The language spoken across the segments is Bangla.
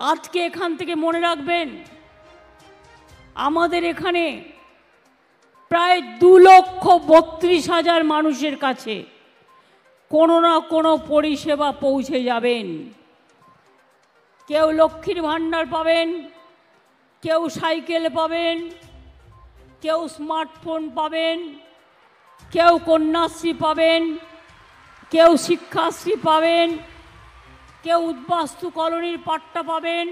আজকে এখান থেকে মনে রাখবেন, আমাদের এখানে প্রায় 2,32,000 মানুষের কাছে কোনো না কোনো পরিষেবা পৌঁছে যাবেন। কেউ লক্ষ্মীর ভাণ্ডার পাবেন, কেউ সাইকেল পাবেন, কেউ স্মার্টফোন পাবেন, কেউ কন্যাশ্রী পাবেন, কেউ শিক্ষাশ্রী পাবেন, কেউ উদ্বাস্তু কলোনির পাট্টা পাবেন,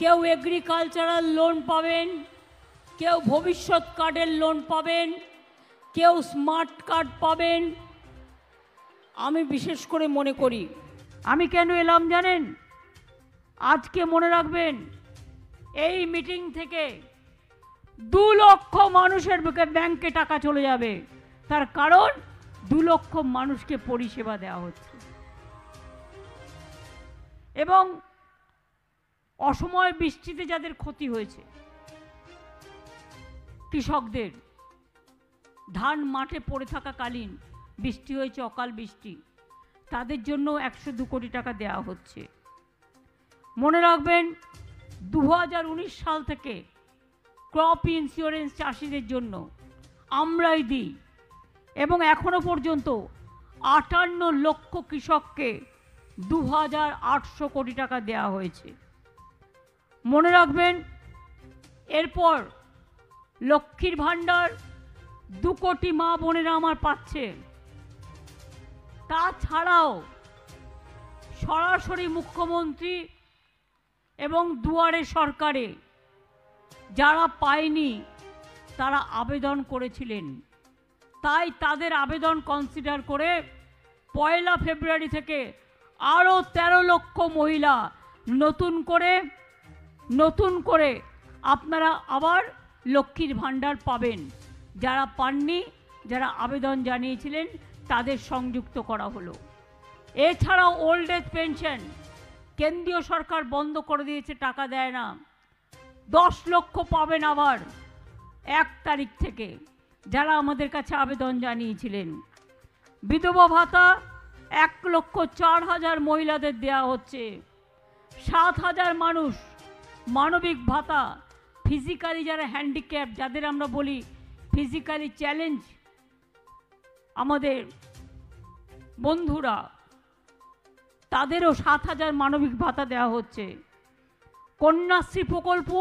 কেউ এগ্রিকালচারাল লোন পাবেন, কেউ ভবিষ্যৎ কার্ডের লোন পাবেন, কেউ স্মার্ট কার্ড পাবেন। আমি বিশেষ করে মনে করি, আমি কেন এলাম জানেন? আজকে মনে রাখবেন, এই মিটিং থেকে 2 লক্ষ মানুষের ব্যাংকে টাকা চলে যাবে। তার কারণ 2 লক্ষ মানুষকে পরিষেবা দেওয়া হচ্ছে। এবং অসময় বৃষ্টিতে যাদের ক্ষতি হয়েছে, কৃষকদের ধান মাঠে পড়ে থাকাকালীন বৃষ্টি হয়েছে, অকাল বৃষ্টি, তাদের জন্য 102 কোটি টাকা দেওয়া হচ্ছে। মনে রাখবেন, 2019 সাল থেকে ক্রপ ইন্স্যুরেন্স চাষিদের জন্য আমরাই দিই, এবং এখনো পর্যন্ত 58 লক্ষ কৃষককে 2,800 কোটি টাকা দেওয়া হয়েছে। মনে রাখবেন, এরপর লক্ষ্মীর ভাণ্ডার 2 কোটি মা বোনেরা আমার পাচ্ছে। তাছাড়াও সরাসরি মুখ্যমন্ত্রী এবং দুয়ারে সরকারে যারা পায়নি তারা আবেদন করেছিলেন, তাই তাদের আবেদন কনসিডার করে 1 ফেব্রুয়ারি থেকে আরও 13 লক্ষ মহিলা নতুন করে আপনারা আবার লক্ষ্মীর ভাণ্ডার পাবেন। যারা পাননি, যারা আবেদন জানিয়েছিলেন, তাদের সংযুক্ত করা হলো। এছাড়াও ওল্ড এজ পেনশন কেন্দ্রীয় সরকার বন্ধ করে দিয়েছে, টাকা দেয় না। 10 লক্ষ পাবেন আবার 1 তারিখ থেকে, যারা আমাদের কাছে আবেদন জানিয়েছিলেন। বিধবা ভাতা 1,04,000 মহিলাদের দেওয়া হচ্ছে। 7,000 মানুষ মানবিক ভাতা, ফিজিক্যালি যারা হ্যান্ডিক্যাপ, যাদের আমরা বলি ফিজিক্যালি চ্যালেঞ্জ আমাদের বন্ধুরা, তাদেরও 7,000 মানবিক ভাতা দেওয়া হচ্ছে। কন্যাশ্রী প্রকল্প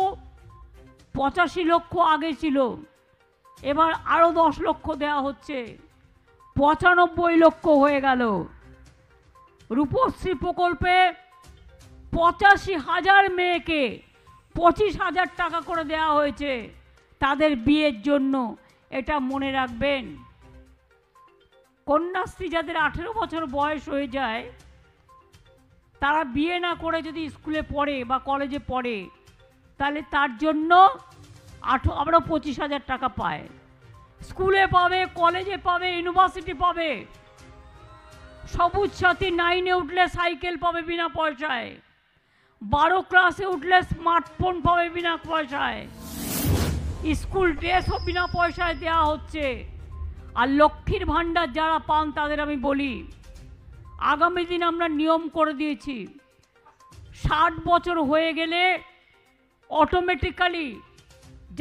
85 লক্ষ আগে ছিল, এবার আরও 10 লক্ষ দেওয়া হচ্ছে, 95 লক্ষ হয়ে গেল। রূপশ্রী প্রকল্পে 85,000 মেয়েকে 25,000 টাকা করে দেওয়া হয়েছে তাদের বিয়ের জন্য। এটা মনে রাখবেন। কন্যাশ্রী যাদের 18 বছর বয়স হয়ে যায়, তারা বিয়ে না করে যদি স্কুলে পড়ে বা কলেজে পড়ে, তাহলে তার জন্য আরও 25,000 টাকা পায়। স্কুলে পাবে, কলেজে পাবে, ইউনিভার্সিটি পাবে। সবুজ সাথী 9-এ উঠলে সাইকেল পাবে বিনা পয়সায়। 12 ক্লাসে উঠলে স্মার্টফোন পাবে বিনা পয়সায়। স্কুল ড্রেসও বিনা পয়সায় দেওয়া হচ্ছে। আর লক্ষ্মীর ভাণ্ডার যারা পান, তাদের আমি বলি, আগামী দিন আমরা নিয়ম করে দিয়েছি, 60 বছর হয়ে গেলে অটোমেটিক্যালি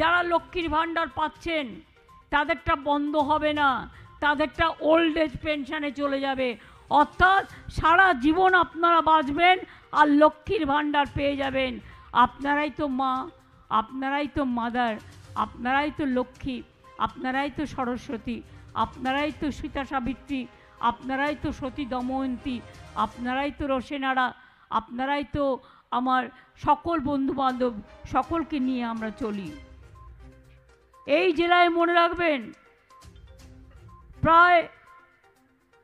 যারা লক্ষ্মীর ভাণ্ডার পাচ্ছেন তাদেরটা বন্ধ হবে না, তাদেরটা ওল্ড এজ পেনশনে চলে যাবে। অর্থাৎ সারা জীবন আপনারা বাঁচবেন আর লক্ষ্মীর ভাণ্ডার পেয়ে যাবেন। আপনারাই তো মা, আপনারাই তো মাদার, আপনারাই তো লক্ষ্মী, আপনারাই তো সরস্বতী, আপনারাই তো সীতা সাবিত্রী, আপনারাই তো সতী দময়ন্তী, আপনারাই তো রসেনারা, আপনারাই তো আমার সকল বন্ধুবান্ধব, সকলকে নিয়ে আমরা চলি। এই জেলায় মনে রাখবেন, প্রায়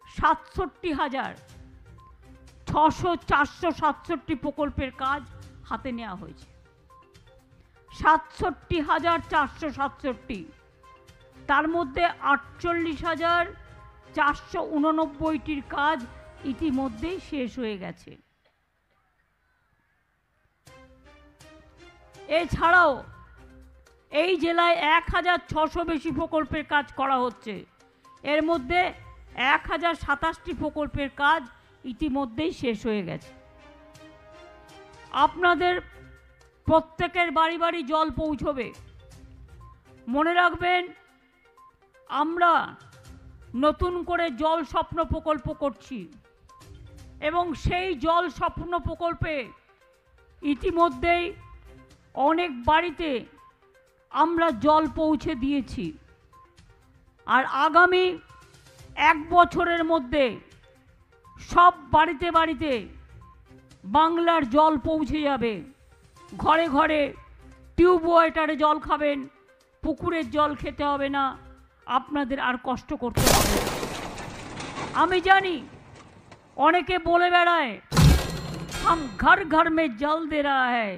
67,467 প্রকল্পের কাজ হাতে নেওয়া হয়েছে। 67,467, তার মধ্যে 48,489টির কাজ ইতিমধ্যেই শেষ হয়ে গেছে। এছাড়াও এই জেলায় 1,600 বেশি প্রকল্পের কাজ করা হচ্ছে। এর মধ্যে 1,027টি প্রকল্পের কাজ ইতিমধ্যেই শেষ হয়ে গেছে। আপনাদের প্রত্যেকের বাড়ি বাড়ি জল পৌঁছবে। মনে রাখবেন, আমরা নতুন করে জল স্বপ্ন প্রকল্প করছি এবং সেই জল স্বপ্ন প্রকল্পে ইতিমধ্যেই অনেক বাড়িতে আমরা জল পৌঁছে দিয়েছি। আর আগামী 1 বছরের মধ্যে সব বাড়িতে বাড়িতে বাংলার জল পৌঁছে যাবে। ঘরে ঘরে টিউব ওয়াটারে জল খাবেন, পুকুরের জল খেতে হবে না, আপনাদের আর কষ্ট করতে হবে না। আমি জানি অনেকে বলে বেড়ায় হাম ঘর ঘর মে জল দে রহা হ্যায়,